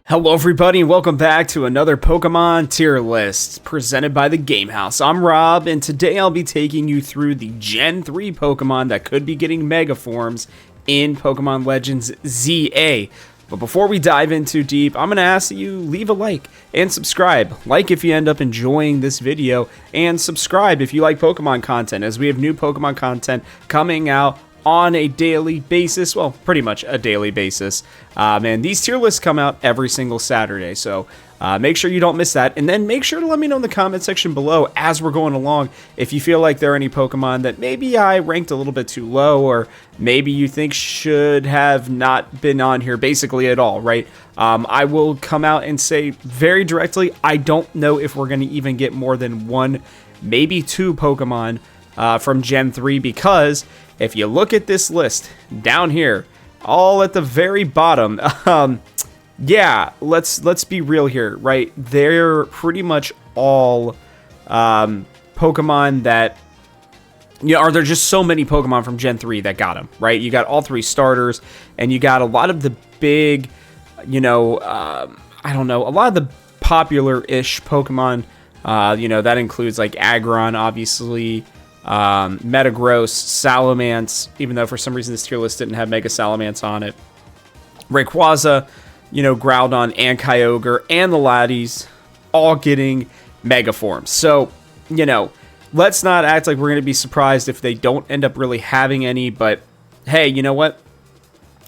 Hello everybody and welcome back to another Pokemon tier list presented by the Game House. I'm Rob and today I'll be taking you through the Gen 3 Pokemon that could be getting Mega Forms in Pokemon Legends ZA. But before we dive in too deep, I'm going to ask that you leave a like and subscribe. Like if you end up enjoying this video, and subscribe if you like Pokemon content, as we have new Pokemon content coming out on a daily basis. Well, pretty much a daily basis. And these tier lists come out every single Saturday, so make sure you don't miss that. And then make sure to let me know in the comment section below as we're going along if you feel like there are any Pokemon that maybe I ranked a little bit too low, or maybe you think should have not been on here basically at all, right? I will come out and say very directly, I don't know if we're going to even get more than one, maybe two Pokemon from Gen 3, because if you look at this list down here, all at the very bottom, yeah, let's be real here, right? They're pretty much all Pokemon that, are there just so many Pokemon from Gen 3 that got them, right? You got all three starters, and you got a lot of the big, I don't know, a lot of the popular-ish Pokemon, that includes like Aggron, obviously, Metagross, Salamence, even though for some reason this tier list didn't have Mega Salamence on it. Rayquaza, Groudon, and Kyogre, and the Laddies, all getting Mega Forms. So, let's not act like we're going to be surprised if they don't end up really having any, but hey, you know what?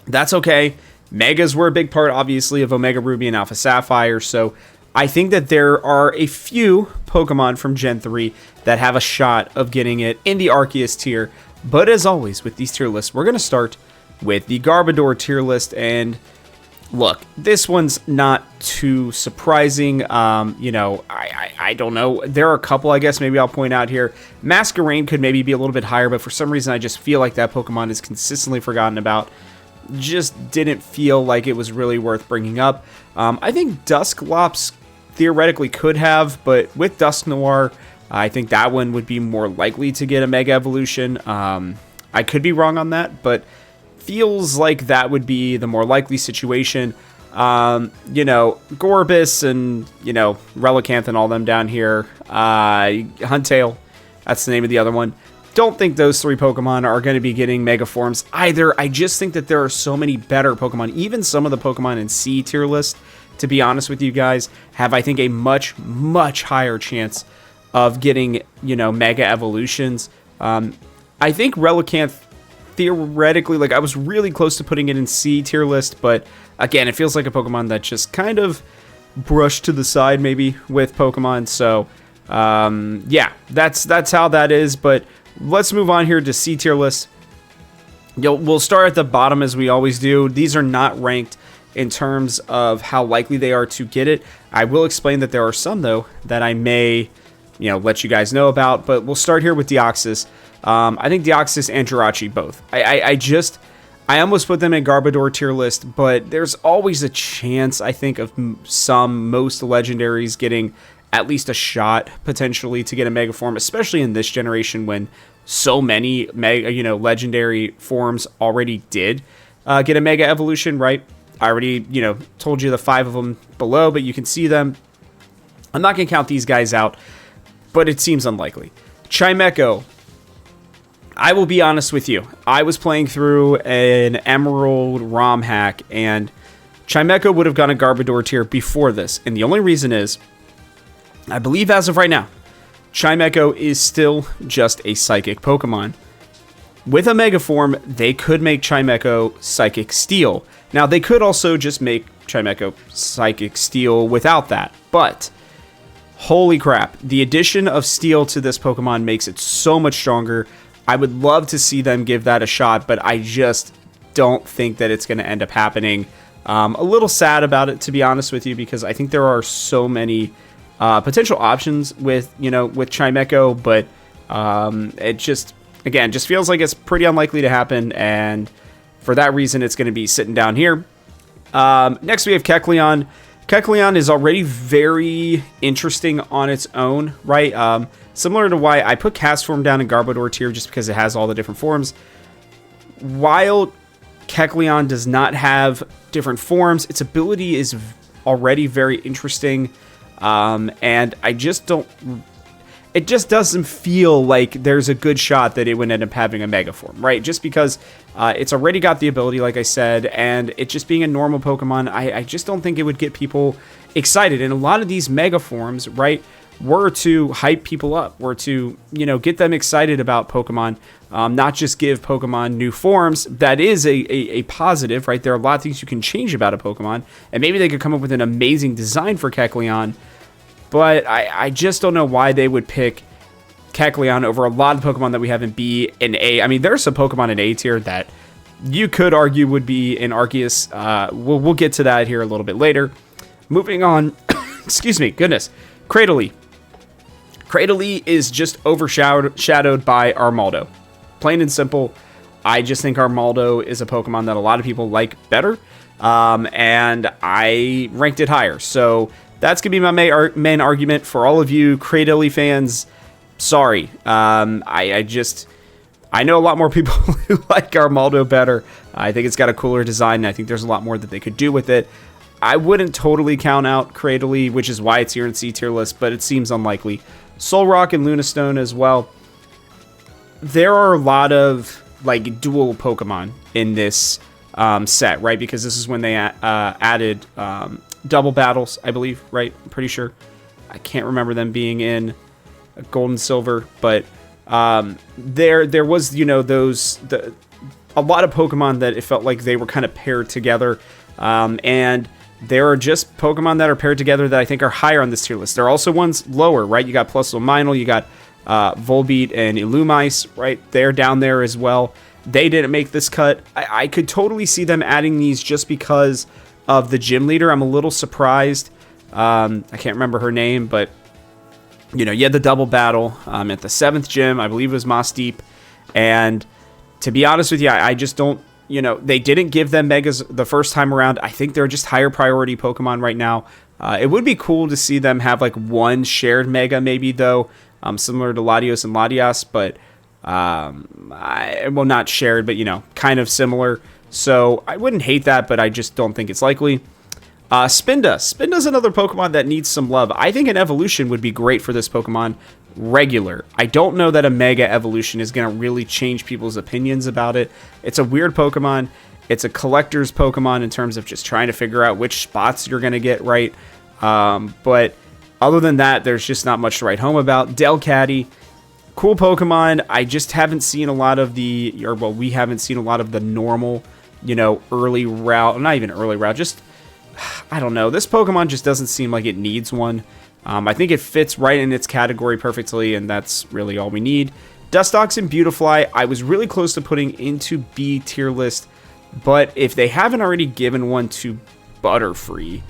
That's okay. Megas were a big part, obviously, of Omega Ruby and Alpha Sapphire, so I think that there are a few Pokemon from Gen 3 that have a shot of getting it in the Arceus tier. But as always with these tier lists, we're going to start with the Garbodor tier list. And look, this one's not too surprising. I don't know. There are a couple, I guess, maybe I'll point out here. Masquerain could maybe be a little bit higher, but for some reason I just feel like that Pokemon is consistently forgotten about. Just didn't feel like it was really worth bringing up. I think Dusclops theoretically could have, but with Dusknoir, I think that one would be more likely to get a Mega Evolution. I could be wrong on that, but feels like that would be the more likely situation. Gorbis and, Relicanth and all them down here. Huntail, that's the name of the other one. Don't think those three Pokemon are going to be getting Mega Forms either. I just think that there are so many better Pokemon. Even some of the Pokemon in C tier list, to be honest with you guys, have, I think, a much, much higher chance of getting, Mega Evolutions. I think Relicanth, theoretically, I was really close to putting it in C tier list, but again, it feels like a Pokemon that just kind of brushed to the side, maybe, with Pokemon. So, yeah, that's how that is, but let's move on here to C tier list. We'll start at the bottom as we always do. These are not ranked in terms of how likely they are to get it. I will explain that there are some, though, that I may, let you guys know about. But we'll start here with Deoxys. I think Deoxys and Jirachi both. I almost put them in Garbodor tier list, but there's always a chance, I think, of most legendaries getting at least a shot potentially to get a Mega Form, especially in this generation when so many legendary forms already did get a Mega Evolution, right? I already, told you the 5 of them below, but you can see them. I'm not going to count these guys out, but it seems unlikely. Chimecho, I will be honest with you. I was playing through an Emerald ROM hack, and Chimecho would have gone a Garbodor tier before this. And the only reason is, I believe as of right now, Chimecho is still just a Psychic Pokemon. With a Mega Form, they could make Chimecho Psychic Steel. Now, they could also just make Chimecho Psychic Steel without that, but holy crap, the addition of Steel to this Pokemon makes it so much stronger. I would love to see them give that a shot, but I just don't think that it's going to end up happening. A little sad about it, to be honest with you, because I think there are so many potential options with Chimecho, but it just feels like it's pretty unlikely to happen, and for that reason, it's going to be sitting down here. Next, we have Kecleon. Kecleon is already very interesting on its own, right? Similar to why I put Castform down in Garbodor tier, just because it has all the different forms. While Kecleon does not have different forms, its ability is already very interesting. And I just don't... It just doesn't feel like there's a good shot that it would end up having a Mega Form, right? Just because it's already got the ability, like I said, and it just being a normal Pokemon, I just don't think it would get people excited. And a lot of these Mega Forms, right, were to hype people up, were to, you know, get them excited about Pokemon, not just give Pokemon new forms. That is a positive, right? There are a lot of things you can change about a Pokemon, and maybe they could come up with an amazing design for Kecleon. But I just don't know why they would pick Kecleon over a lot of Pokemon that we have in B and A. I mean, there's some Pokemon in A tier that you could argue would be in Arceus. We'll get to that here a little bit later. Moving on, excuse me, goodness. Cradily. Cradily is just overshadowed by Armaldo. Plain and simple, I just think Armaldo is a Pokemon that a lot of people like better, and I ranked it higher. So that's going to be my main argument for all of you Cradily fans. Sorry. I know a lot more people who like Armaldo better. I think it's got a cooler design, and I think there's a lot more that they could do with it. I wouldn't totally count out Cradily, which is why it's here in C tier list, but it seems unlikely. Solrock and Lunastone as well. There are a lot of like dual Pokemon in this set, right? Because this is when they added double battles, I believe, right? I'm pretty sure. I can't remember them being in Gold and Silver, but there was, you know, a lot of Pokemon that it felt like they were kind of paired together, and there are just Pokemon that are paired together that I think are higher on this tier list. There are also ones lower, right? You got Plusle, you got Volbeat and Illumise, right? They're down there as well. They didn't make this cut. I could totally see them adding these just because of the gym leader. I'm a little surprised. I can't remember her name, but you know, you had the double battle at the 7th gym. I believe it was Moss Deep. And to be honest with you, I just don't, you know, they didn't give them Megas the first time around. I think they're just higher priority Pokemon right now. It would be cool to see them have like one shared Mega maybe, though, similar to Latios and Latias, but, well, not shared, but, you know, kind of similar. So I wouldn't hate that, but I just don't think it's likely. Spinda. Spinda's another Pokemon that needs some love. I think an evolution would be great for this Pokemon. Regular. I don't know that a Mega Evolution is going to really change people's opinions about it. It's a weird Pokemon. It's a collector's Pokemon in terms of just trying to figure out which spots you're going to get right. But other than that, there's just not much to write home about. Delcatty. Cool Pokemon. I just haven't seen a lot of we haven't seen a lot of the normal, you know, early route. Not even early route, just I don't know. This Pokemon just doesn't seem like it needs one. I think it fits right in its category perfectly, and that's really all we need. Dustox and Beautifly, I was really close to putting into B tier list, but if they haven't already given one to Butterfree,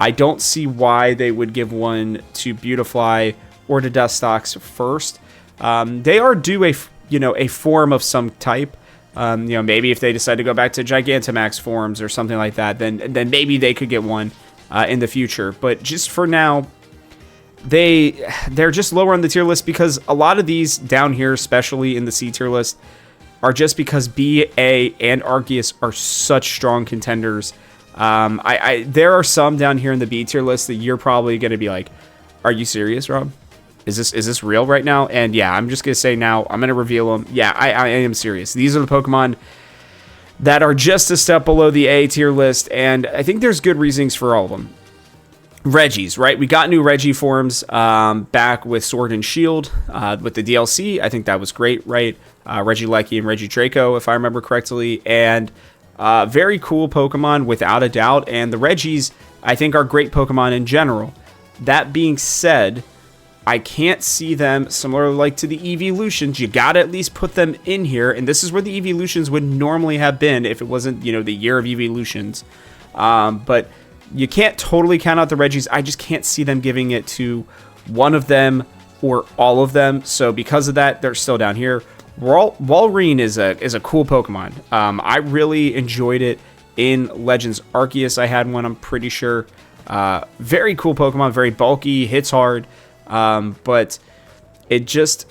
I don't see why they would give one to Beautifly or to Dustox first. They are due a form of some type. You know, maybe if they decide to go back to Gigantamax forms or something like that, then maybe they could get one in the future. But just for now, they're just lower on the tier list because a lot of these down here, especially in the C tier list, are just because B, A, and Arceus are such strong contenders. There are some down here in the B tier list that you're probably going to be like, "Are you serious, Rob? Is this real right now?" And yeah, I'm just going to say now, I'm going to reveal them. Yeah, I am serious. These are the Pokemon that are just a step below the A tier list, and I think there's good reasons for all of them. Regis, right? We got new Regi forms back with Sword and Shield with the DLC. I think that was great, right? Regieleki and Regidraco, if I remember correctly. And very cool Pokemon, without a doubt. And the Regis, I think, are great Pokemon in general. That being said, I can't see them similar like to the Evolutions. You gotta at least put them in here. And this is where the Evolutions would normally have been if it wasn't, you know, the year of Evolutions. But you can't totally count out the Regis. I just can't see them giving it to one of them or all of them. So because of that, they're still down here. Walrein is a cool Pokemon. I really enjoyed it in Legends Arceus. I had one, I'm pretty sure. Very cool Pokemon, very bulky, hits hard. But it just,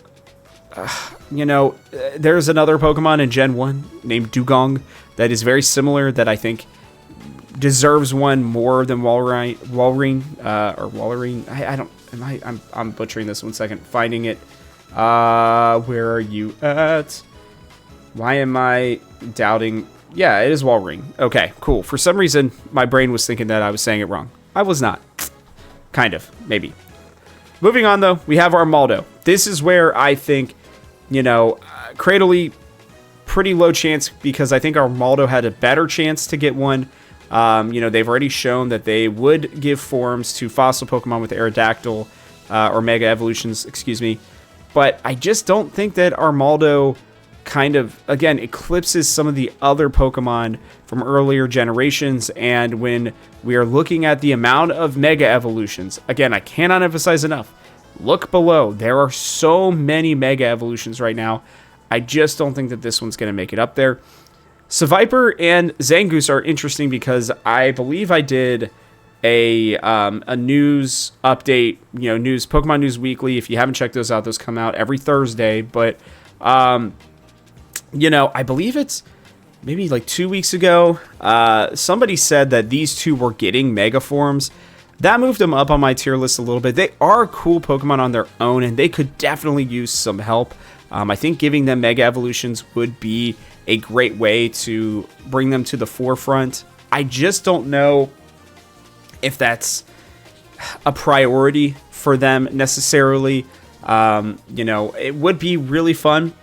you know, there's another Pokemon in Gen 1 named Dugong that is very similar that I think deserves one more than Walrein. I'm butchering this. 1 second. Finding it. Where are you at? Why am I doubting? Yeah, it is Walrein. Okay, cool. For some reason, my brain was thinking that I was saying it wrong. I was not. Kind of. Maybe. Moving on, though, we have Armaldo. This is where I think, Cradley, pretty low chance because I think Armaldo had a better chance to get one. They've already shown that they would give forms to fossil Pokemon with Aerodactyl, or Mega Evolutions, excuse me. But I just don't think that Armaldo kind of, again, eclipses some of the other Pokemon from earlier generations. And when we are looking at the amount of Mega Evolutions, again, I cannot emphasize enough. Look below. There are so many Mega Evolutions right now. I just don't think that this one's going to make it up there. Seviper and Zangoose are interesting because I believe I did a news update, Pokemon News Weekly. If you haven't checked those out, those come out every Thursday. But, I believe it's maybe like 2 weeks ago. Somebody said that these two were getting Mega Forms. That moved them up on my tier list a little bit. They are cool Pokemon on their own, and they could definitely use some help. I think giving them Mega Evolutions would be a great way to bring them to the forefront. I just don't know if that's a priority for them necessarily. It would be really fun,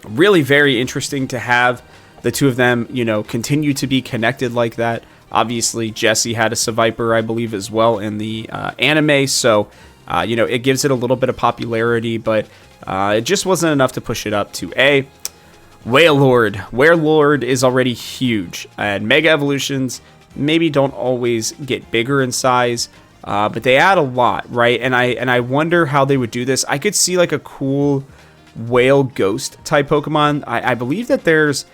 really very interesting to have the two of them, continue to be connected like that. Obviously, Jesse had a Seviper, I believe, as well in the anime, so, it gives it a little bit of popularity, but it just wasn't enough to push it up to A. Wailord. Wailord is already huge, and Mega Evolutions maybe don't always get bigger in size, but they add a lot, right? And I wonder how they would do this. I could see like a cool Whale Ghost type Pokemon. I believe that there's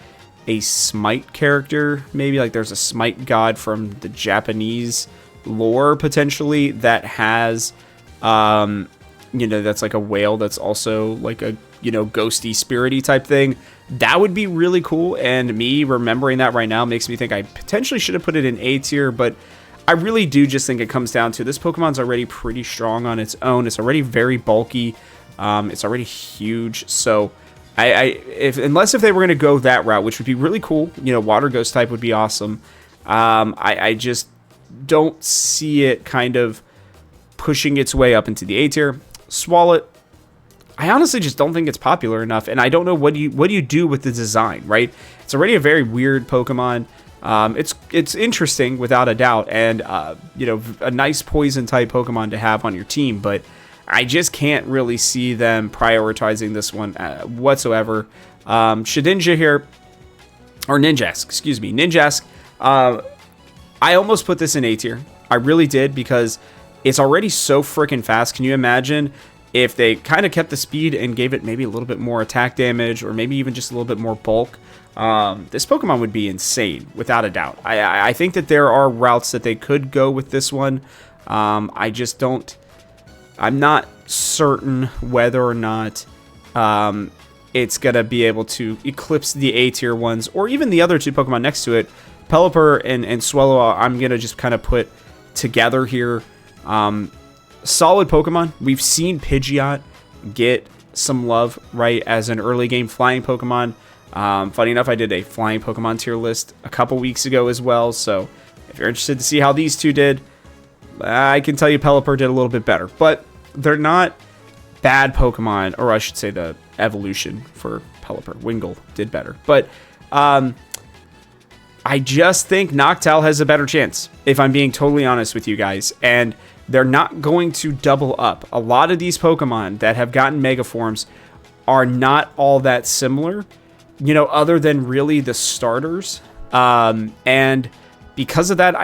a Smite character, maybe like there's a Smite god from the Japanese lore potentially that has, that's like a whale that's also like a, ghosty, spirity type thing. That would be really cool, and me remembering that right now makes me think I potentially should have put it in A tier, but I really do just think it comes down to this Pokemon's already pretty strong on its own. It's already very bulky. It's already huge, so unless if they were going to go that route, which would be really cool, Water Ghost type would be awesome. I just don't see it kind of pushing its way up into the A tier. Swalot, I honestly just don't think it's popular enough, and I don't know what do you do with the design, right? It's already a very weird Pokemon. It's interesting without a doubt, and a nice poison type Pokemon to have on your team, but I just can't really see them prioritizing this one whatsoever. Shedinja here, or Ninjask, excuse me, Ninjask. I almost put this in A tier. I really did, because it's already so freaking fast. Can you imagine if they kind of kept the speed and gave it maybe a little bit more attack damage, or maybe even just a little bit more bulk? This Pokemon would be insane, without a doubt. I think that there are routes that they could go with this one. I'm not certain whether or not it's going to be able to eclipse the A tier ones, or even the other two Pokemon next to it. Pelipper and Swallow, I'm going to just kind of put together here. Solid Pokemon. We've seen Pidgeot get some love, right, as an early game flying Pokemon. Funny enough, I did a flying Pokemon tier list a couple weeks ago as well, so if you're interested to see how these two did, I can tell you Pelipper did a little bit better, but they're not bad Pokemon, or I should say the evolution for Pelipper. Wingull did better, but I just think Noctowl has a better chance, if I'm being totally honest with you guys, and they're not going to double up. A lot of these Pokemon that have gotten Mega Forms are not all that similar, other than really the starters, and because of that,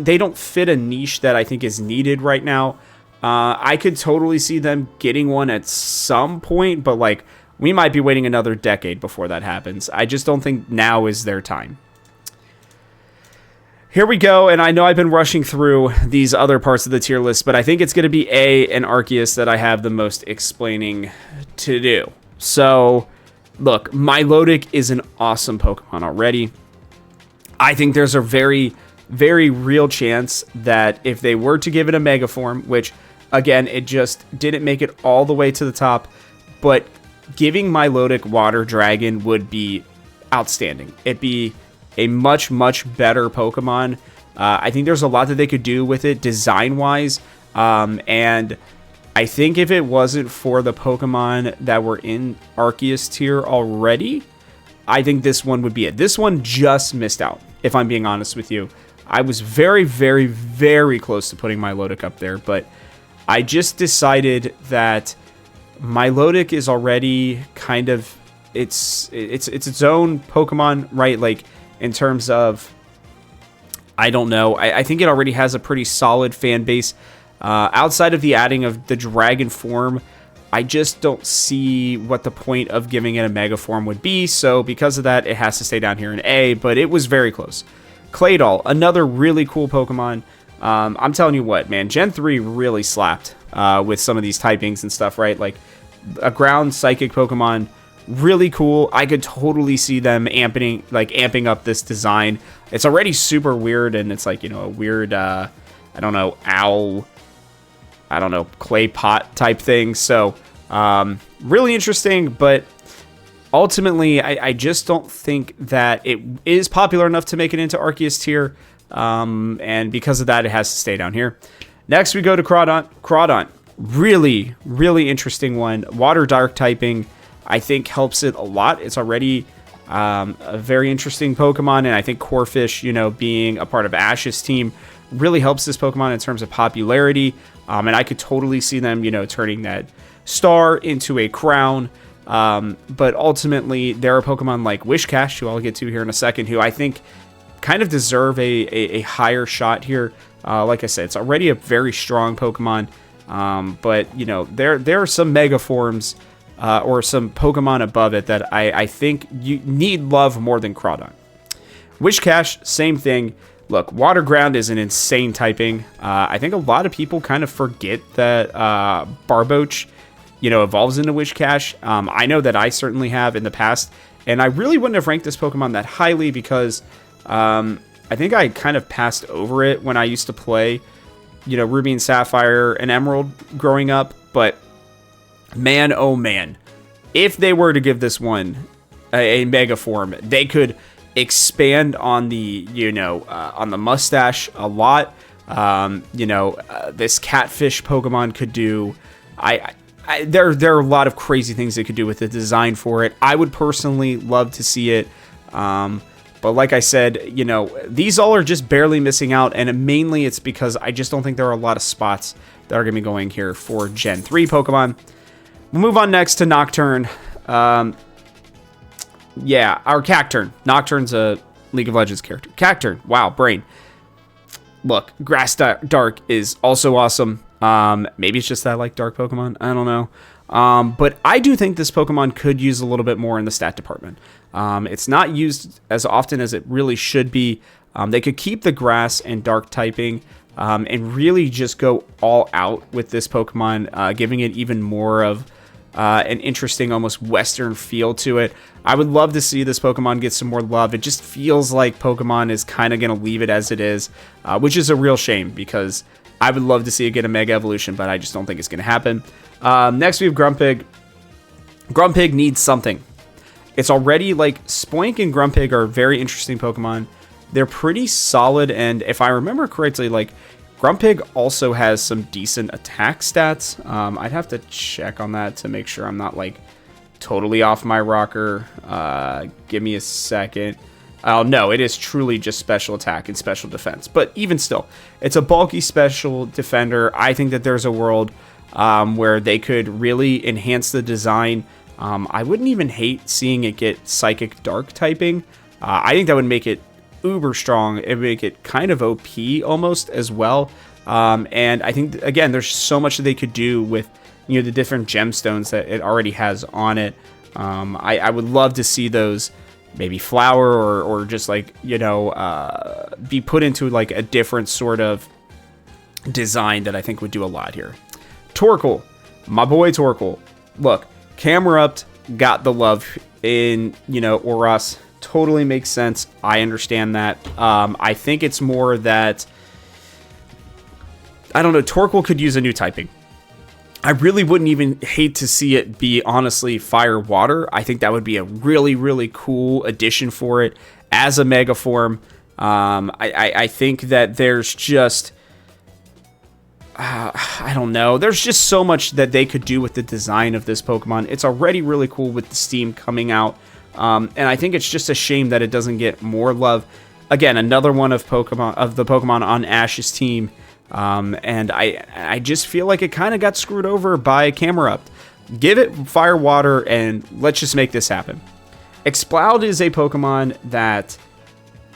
they don't fit a niche that I think is needed right now. I could totally see them getting one at some point, but like we might be waiting another decade before that happens. I just don't think now is their time. Here we go, and I know I've been rushing through these other parts of the tier list, but I think it's going to be A and Arceus that I have the most explaining to do. So, look, Milotic is an awesome Pokemon already. I think there's a very, very real chance that if they were to give it a Mega Form, which, again, it just didn't make it all the way to the top, but giving Milotic Water Dragon would be outstanding. It'd be a much, much better Pokemon. I think there's a lot that they could do with it design-wise, and I think if it wasn't for the Pokemon that were in Arceus tier already, I think this one would be it. This one just missed out, if I'm being honest with you. I was very, very, very close to putting Milotic up there, but I just decided that Milotic is already kind of it's its own Pokemon, right? Like, in terms of, I don't know. I think it already has a pretty solid fan base. Outside of the adding of the Dragon form, I just don't see what the point of giving it a Mega Form would be. So because of that, it has to stay down here in A, but it was very close. Claydol, another really cool Pokemon. I'm telling you what, man, Gen 3 really slapped with some of these typings and stuff, right? Like, a ground psychic Pokemon, really cool. I could totally see them amping up this design. It's already super weird, and it's like, you know, a weird, I don't know, owl, I don't know, clay pot type thing. So, really interesting, but ultimately, I just don't think that it is popular enough to make it into Arceus tier, and because of that, it has to stay down here. Next, we go to Crawdont. Crawdont, really, really interesting one. Water Dark typing, I think, helps it a lot. It's already a very interesting Pokemon, and I think Corphish, you know, being a part of Ash's team, really helps this Pokemon in terms of popularity, and I could totally see them, you know, turning that star into a crown. But ultimately, there are Pokemon like Wishcash, who I'll get to here in a second, who I think kind of deserve a higher shot here. Like I said, it's already a very strong Pokemon, but, you know, there are some Mega Forms or some Pokemon above it that I think you need love more than Crawdont. Wishcash, same thing. Look, Water Ground is an insane typing. I think a lot of people kind of forget that Barboach, you know, evolves into Wishcash. I know that I certainly have in the past, and I really wouldn't have ranked this Pokemon that highly because I think I kind of passed over it when I used to play, you know, Ruby and Sapphire and Emerald growing up. But man, oh man, if they were to give this one a Mega Form, they could expand on the, you know, on the mustache a lot. This catfish Pokemon could do. There are a lot of crazy things they could do with the design for it. I would personally love to see it. But like I said, you know, these all are just barely missing out, and mainly it's because I just don't think there are a lot of spots that are going to be going here for Gen 3 Pokemon. We'll move on next to Nocturne. Yeah, our Cacturne. Nocturne's a League of Legends character. Cacturne, wow, brain. Look, Grass Dark is also awesome. Maybe it's just that I like dark Pokemon. I don't know. But I do think this Pokemon could use a little bit more in the stat department. It's not used as often as it really should be. They could keep the grass and dark typing and really just go all out with this Pokemon, giving it even more of an interesting, almost Western feel to it. I would love to see this Pokemon get some more love. It just feels like Pokemon is kind of going to leave it as it is, which is a real shame because I would love to see it get a Mega Evolution, but I just don't think it's going to happen. Next, we have Grumpig. Grumpig needs something. It's already, like, Spoink and Grumpig are very interesting Pokemon. They're pretty solid, and if I remember correctly, like, Grumpig also has some decent attack stats. I'd have to check on that to make sure I'm not, like, totally off my rocker. Give me a second. Oh, no, it is truly just special attack and special defense. But even still, it's a bulky special defender. I think that there's a world where they could really enhance the design. I wouldn't even hate seeing it get Psychic Dark typing. I think that would make it uber strong. It would make it kind of OP almost as well. And I think, again, there's so much that they could do with, you know, the different gemstones that it already has on it. I would love to see those maybe flower or just, like, you know, be put into, like, a different sort of design that I think would do a lot here. Torkoal, my boy Torkoal. Look, Camerupt got the love in, you know, Oras. totally makes sense. I understand that. I think it's more that, I don't know, Torkoal could use a new typing. I really wouldn't even hate to see it be, honestly, Fire Water. I think that would be a really, really cool addition for it as a Mega Form. I think that there's just, I don't know. There's just so much that they could do with the design of this Pokemon. It's already really cool with the Steam coming out. And I think it's just a shame that it doesn't get more love. Again, another one of the Pokemon on Ash's team. And I just feel like it kind of got screwed over by Camerupt. Give it Fire Water and let's just make this happen. Exploud is a Pokemon that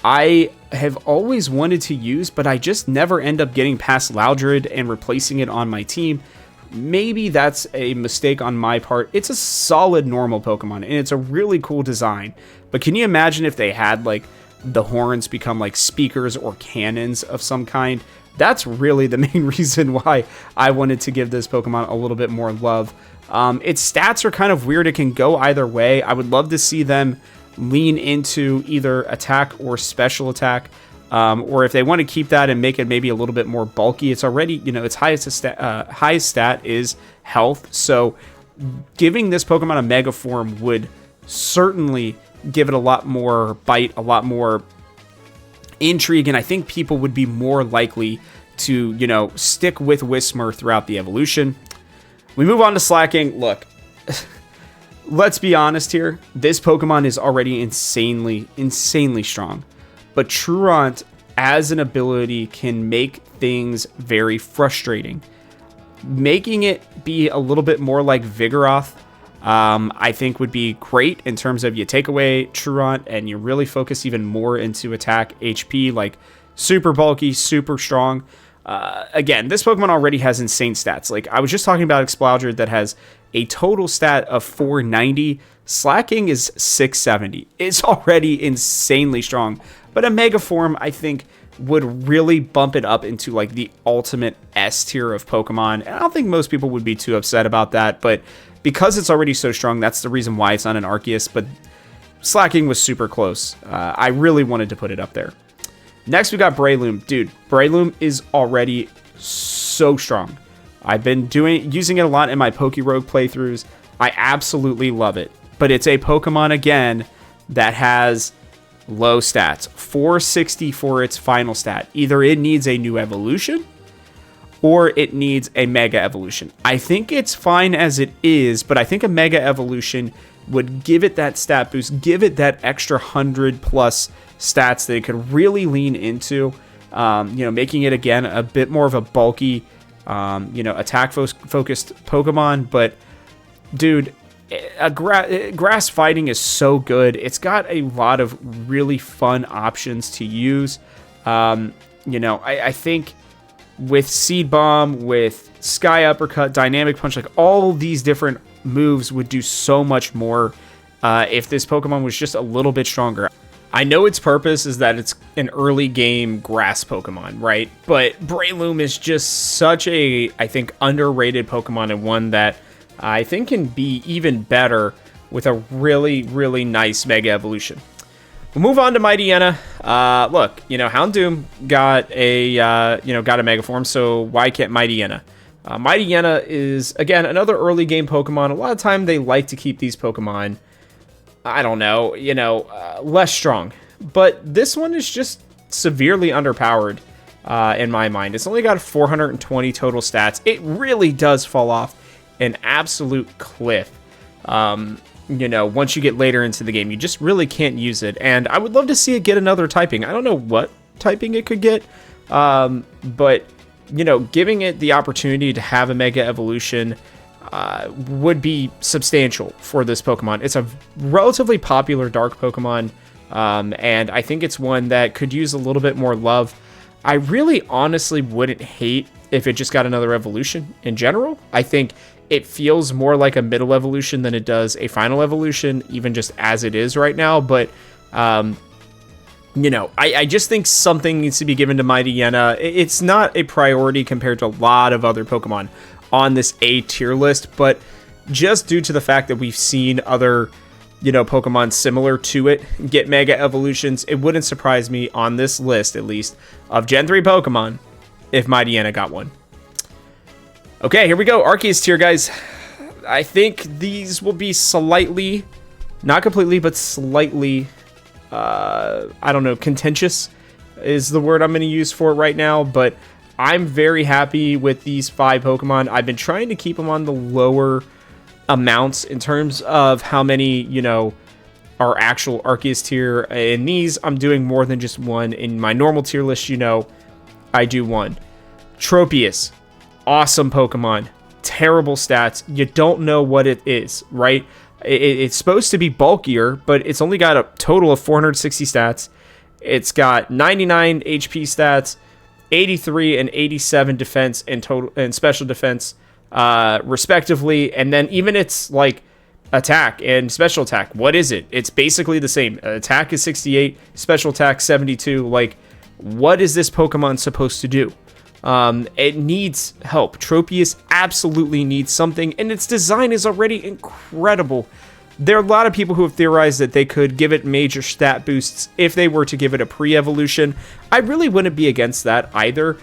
I have always wanted to use, but I just never end up getting past Loudred and replacing it on my team. Maybe that's a mistake on my part. It's a solid normal Pokemon, and it's a really cool design. But can you imagine if they had, like, the horns become, like, speakers or cannons of some kind? That's really the main reason why I wanted to give this Pokemon a little bit more love. Its stats are kind of weird. It can go either way. I would love to see them lean into either attack or special attack. Or if they want to keep that and make it maybe a little bit more bulky. It's already, you know, its highest stat is health. So giving this Pokemon a Mega Form would certainly give it a lot more bite, a lot more intrigue, and I think people would be more likely to, you know, stick with Whismur throughout the evolution. We move on to Slacking. Look, let's be honest here. This Pokemon is already insanely strong. But Truant, as an ability, can make things very frustrating. Making it be a little bit more like Vigoroth, I think would be great in terms of you take away Truant and you really focus even more into attack HP, like super bulky, super strong. Again, this Pokemon already has insane stats. Like, I was just talking about Exploudred that has a total stat of 490. Slacking is 670. It's already insanely strong. But a Mega Form, I think, would really bump it up into, like, the ultimate S tier of Pokemon. And I don't think most people would be too upset about that. But because it's already so strong, that's the reason why it's not an Arceus. But Slacking was super close. I really wanted to put it up there. Next, we got Breloom. Dude, Breloom is already so strong. I've been using it a lot in my Pokerogue playthroughs. I absolutely love it. But it's a Pokemon, again, that has low stats. 460 for its final stat. Either it needs a new evolution or it needs a Mega Evolution. I think it's fine as it is, but I think a Mega Evolution would give it that stat boost, give it that extra 100 plus stats that it could really lean into, making it, again, a bit more of a bulky, attack-focused Pokemon. But, dude, grass fighting is so good. It's got a lot of really fun options to use. I think with Seed Bomb, with Sky Uppercut, Dynamic Punch, like all these different moves would do so much more if this Pokemon was just a little bit stronger. I know its purpose is that it's an early game grass Pokemon, right? But Breloom is just such a, I think, underrated Pokemon, and one that I think can be even better with a really, really nice Mega Evolution. We'll move on to Mightyena. Look, Houndoom got a Mega Form, so why can't Mightyena? Mightyena is, again, another early game Pokemon. A lot of time they like to keep these Pokemon, I don't know, less strong. But this one is just severely underpowered in my mind. It's only got 420 total stats. It really does fall off an absolute cliff. Once you get later into the game, you just really can't use it. And I would love to see it get another typing. I don't know what typing it could get, but giving it the opportunity to have a Mega Evolution would be substantial for this Pokemon. It's a relatively popular dark Pokemon, and I think it's one that could use a little bit more love. I really honestly wouldn't hate if it just got another evolution in general. I think it feels more like a middle evolution than it does a final evolution, even just as it is right now. But, I just think something needs to be given to Mightyena. It's not a priority compared to a lot of other Pokemon on this A tier list, but just due to the fact that we've seen other Pokemon similar to it get Mega Evolutions. It wouldn't surprise me on this list, at least, of Gen 3 Pokemon if Mightyena got one. Okay, here we go. Arceus tier, guys. I think these will be slightly, not completely, but slightly, contentious is the word I'm going to use for it right now. But I'm very happy with these 5 Pokemon. I've been trying to keep them on the lower amounts in terms of how many, are actual Arceus tier. In these, I'm doing more than just one. In my normal tier list, I do one. Tropius. Awesome Pokemon. Terrible stats. You don't know what it is, right? It's supposed to be bulkier, but it's only got a total of 460 stats. It's got 99 HP stats, 83 and 87 defense and total and special defense, respectively. And then even its like attack and special attack, what is it? It's basically the same. Attack is 68, special attack 72. Like, what is this Pokemon supposed to do? It needs help. Tropius absolutely needs something, and its design is already incredible. There are a lot of people who have theorized that they could give it major stat boosts if they were to give it a pre-evolution. I really wouldn't be against that either,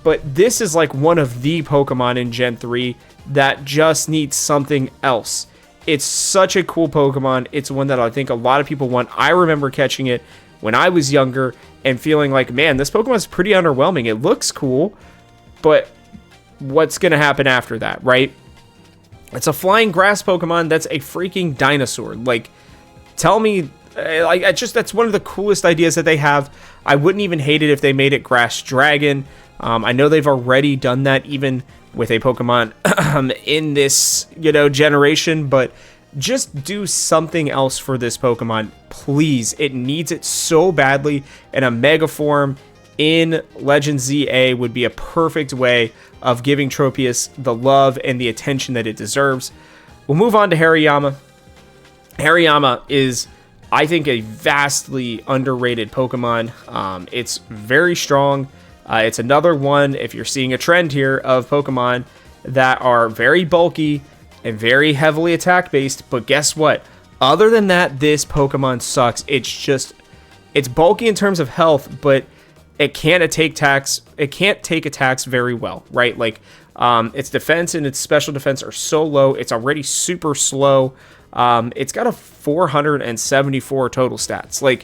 but this is like one of the Pokemon in Gen 3 that just needs something else. It's such a cool Pokemon. It's one that I think a lot of people want. I remember catching it when I was younger and feeling like, man, this Pokemon is pretty underwhelming. It looks cool, but what's going to happen after that, right? It's a flying grass Pokemon that's a freaking dinosaur. Like, tell me, that's one of the coolest ideas that they have. I wouldn't even hate it if they made it Grass Dragon. I know they've already done that even with a Pokemon in this, generation, but just do something else for this Pokemon, please. It needs it so badly, and a Mega Form in Legend ZA would be a perfect way of giving Tropius the love and the attention that it deserves. We'll move on to Hariyama. Hariyama is, I think, a vastly underrated Pokemon. It's very strong. It's another one, if you're seeing a trend here, of Pokemon that are very bulky and very heavily attack-based, but guess what? Other than that, this Pokemon sucks. It's bulky in terms of health, but it can't take attacks very well, right? Like, its defense and its special defense are so low. It's already super slow. It's got a 474 total stats. Like,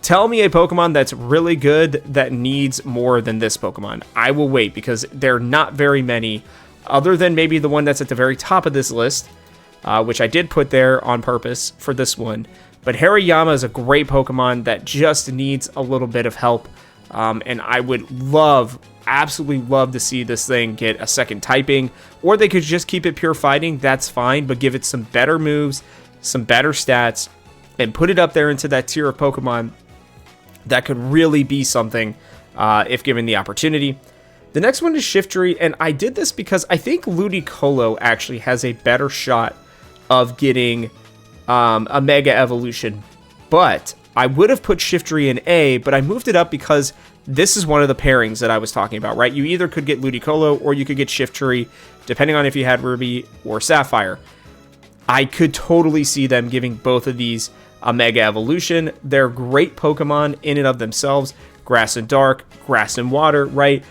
tell me a Pokemon that's really good that needs more than this Pokemon. I will wait, because there are not very many, other than maybe the one that's at the very top of this list, which I did put there on purpose for this one. But Hariyama is a great Pokemon that just needs a little bit of help. And I would absolutely love to see this thing get a second typing, or they could just keep it pure fighting. That's fine, but give it some better moves, some better stats, and put it up there into that tier of Pokemon that could really be something if given the opportunity. The next one is Shiftry, and I did this because I think Ludicolo actually has a better shot of getting a Mega Evolution, but I would have put Shiftry in A, but I moved it up because this is one of the pairings that I was talking about, right? You either could get Ludicolo or you could get Shiftry, depending on if you had Ruby or Sapphire. I could totally see them giving both of these a Mega Evolution. They're great Pokemon in and of themselves. Grass and Dark, Grass and Water, right?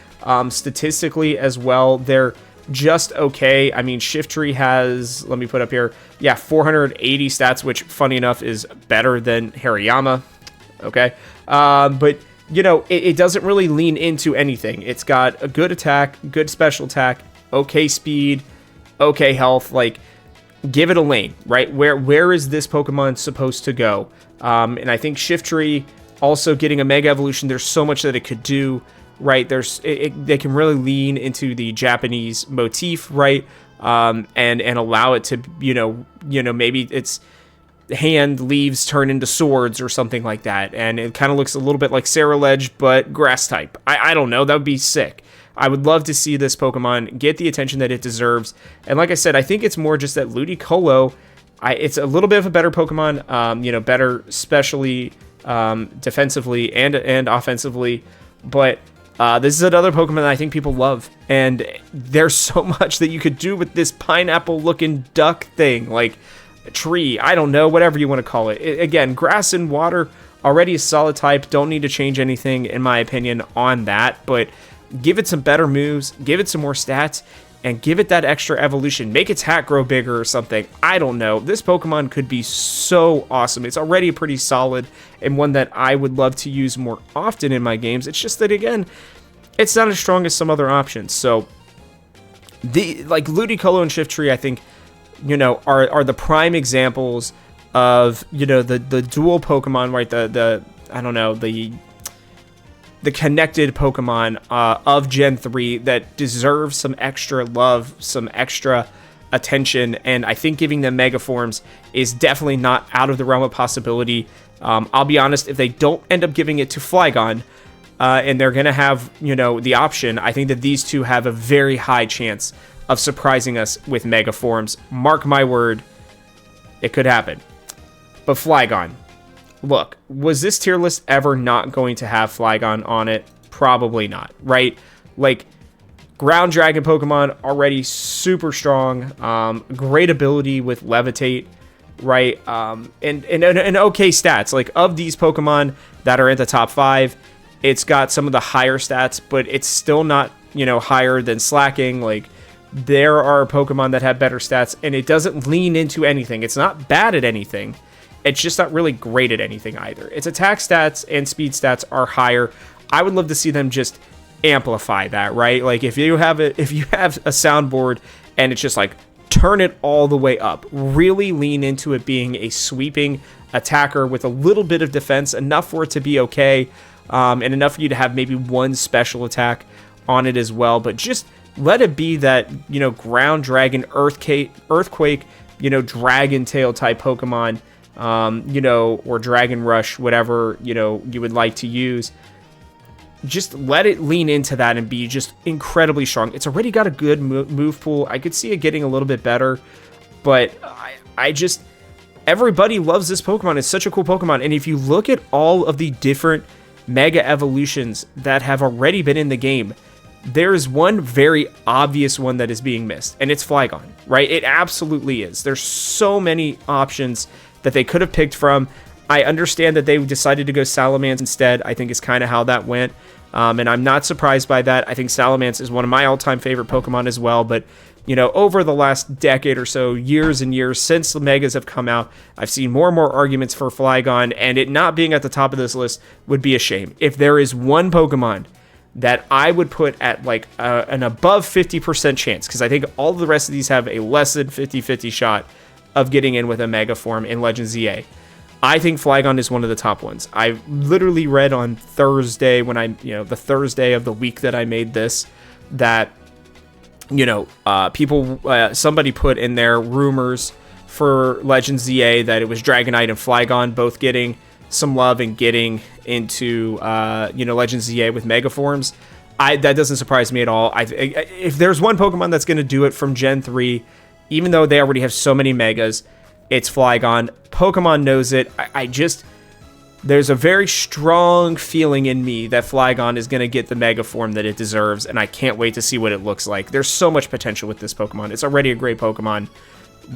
Statistically as well, they're just okay. I mean, Shiftry has, let me put up here, 480 stats, which, funny enough, is better than Hariyama. Okay. But, it doesn't really lean into anything. It's got a good attack, good special attack, okay speed, okay health. Like, give it a lane, right? Where is this Pokemon supposed to go? And I think Shiftry also getting a Mega Evolution, there's so much that it could do, right? They can really lean into the Japanese motif, right? And allow it to, maybe its hand leaves turn into swords or something like that. And it kind of looks a little bit like Ceruledge, but grass type. I don't know. That would be sick. I would love to see this Pokemon get the attention that it deserves. And like I said, I think it's more just that Ludicolo, it's a little bit of a better Pokemon, better specially defensively and offensively. But this is another Pokemon that I think people love. And there's so much that you could do with this pineapple-looking duck thing. Like, tree, I don't know, whatever you want to call it. Again, grass and water, already a solid type. Don't need to change anything, in my opinion, on that. But give it some better moves, give it some more stats, and give it that extra evolution. Make its hat grow bigger or something. I don't know. This Pokemon could be so awesome. It's already pretty solid and one that I would love to use more often in my games. It's just that, again, it's not as strong as some other options. So, Ludicolo and Shiftry, I think, are the prime examples of, the dual Pokemon, right? The connected Pokemon of Gen 3 that deserve some extra love, some extra attention, and I think giving them Mega Forms is definitely not out of the realm of possibility. I'll be honest, if they don't end up giving it to Flygon, and they're going to have, the option, I think that these two have a very high chance of surprising us with Mega Forms. Mark my word, it could happen. But Flygon. Look, was this tier list ever not going to have Flygon on it? Probably not, right? Like, ground dragon Pokemon, already super strong, great ability with Levitate, right? And okay stats. Like, of these Pokemon that are in the top 5, it's got some of the higher stats, but it's still not, higher than Slacking. Like, there are Pokemon that have better stats, and it doesn't lean into anything. It's not bad at anything. It's just not really great at anything either. Its attack stats and speed stats are higher. I would love to see them just amplify that, right? Like if you have a soundboard and it's just like turn it all the way up. Really lean into it being a sweeping attacker with a little bit of defense, enough for it to be okay, and enough for you to have maybe one special attack on it as well. But just let it be that, ground dragon, earthquake, dragon tail type Pokemon. Or Dragon Rush, whatever, you would like to use. Just let it lean into that and be just incredibly strong. It's already got a good move pool. I could see it getting a little bit better, but everybody loves this Pokemon. It's such a cool Pokemon. And if you look at all of the different Mega Evolutions that have already been in the game, there's one very obvious one that is being missed, and it's Flygon, right? It absolutely is. There's so many options that they could have picked from. I understand that they decided to go Salamence instead. I think is kind of how that went. And I'm not surprised by that. I think Salamence is one of my all-time favorite Pokemon as well. But, over the last decade or so, years and years since the Megas have come out, I've seen more and more arguments for Flygon, and it not being at the top of this list would be a shame. If there is one Pokemon that I would put at like an above 50% chance, because I think all of the rest of these have a less than 50-50 shot of getting in with a Mega Form in Legends EA. I think Flygon is one of the top ones. I literally read on Thursday the Thursday of the week that I made this, that, somebody put in their rumors for Legends EA that it was Dragonite and Flygon both getting some love and getting into, Legends EA with Mega Forms. That doesn't surprise me at all. If there's one Pokemon that's going to do it from Gen 3, even though they already have so many Megas, it's Flygon. Pokemon knows it. There's a very strong feeling in me that Flygon is going to get the Mega Form that it deserves, and I can't wait to see what it looks like. There's so much potential with this Pokemon. It's already a great Pokemon.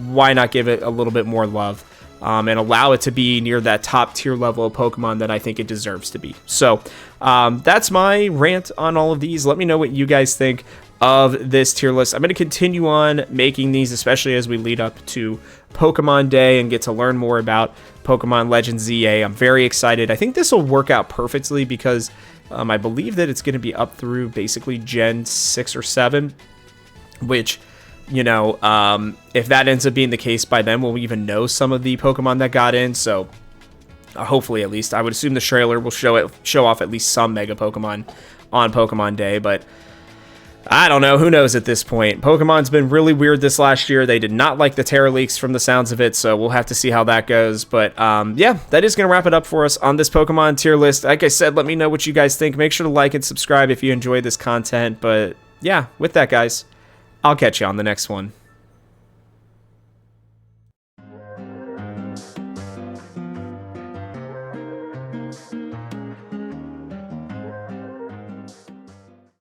Why not give it a little bit more love, and allow it to be near that top tier level of Pokemon that I think it deserves to be? So that's my rant on all of these. Let me know what you guys think of this tier list. I'm going to continue on making these, especially as we lead up to Pokemon Day and get to learn more about Pokemon Legends EA. I'm very excited. I think this will work out perfectly because I believe that it's going to be up through basically Gen 6 or 7, which, if that ends up being the case by then, we'll even know some of the Pokemon that got in. So hopefully, at least, I would assume the trailer will show off at least some Mega Pokemon on Pokemon Day, but I don't know. Who knows at this point? Pokemon's been really weird this last year. They did not like the Terra leaks from the sounds of it, so we'll have to see how that goes. But yeah, that is going to wrap it up for us on this Pokemon tier list. Like I said, let me know what you guys think. Make sure to like and subscribe if you enjoy this content. But yeah, with that, guys, I'll catch you on the next one.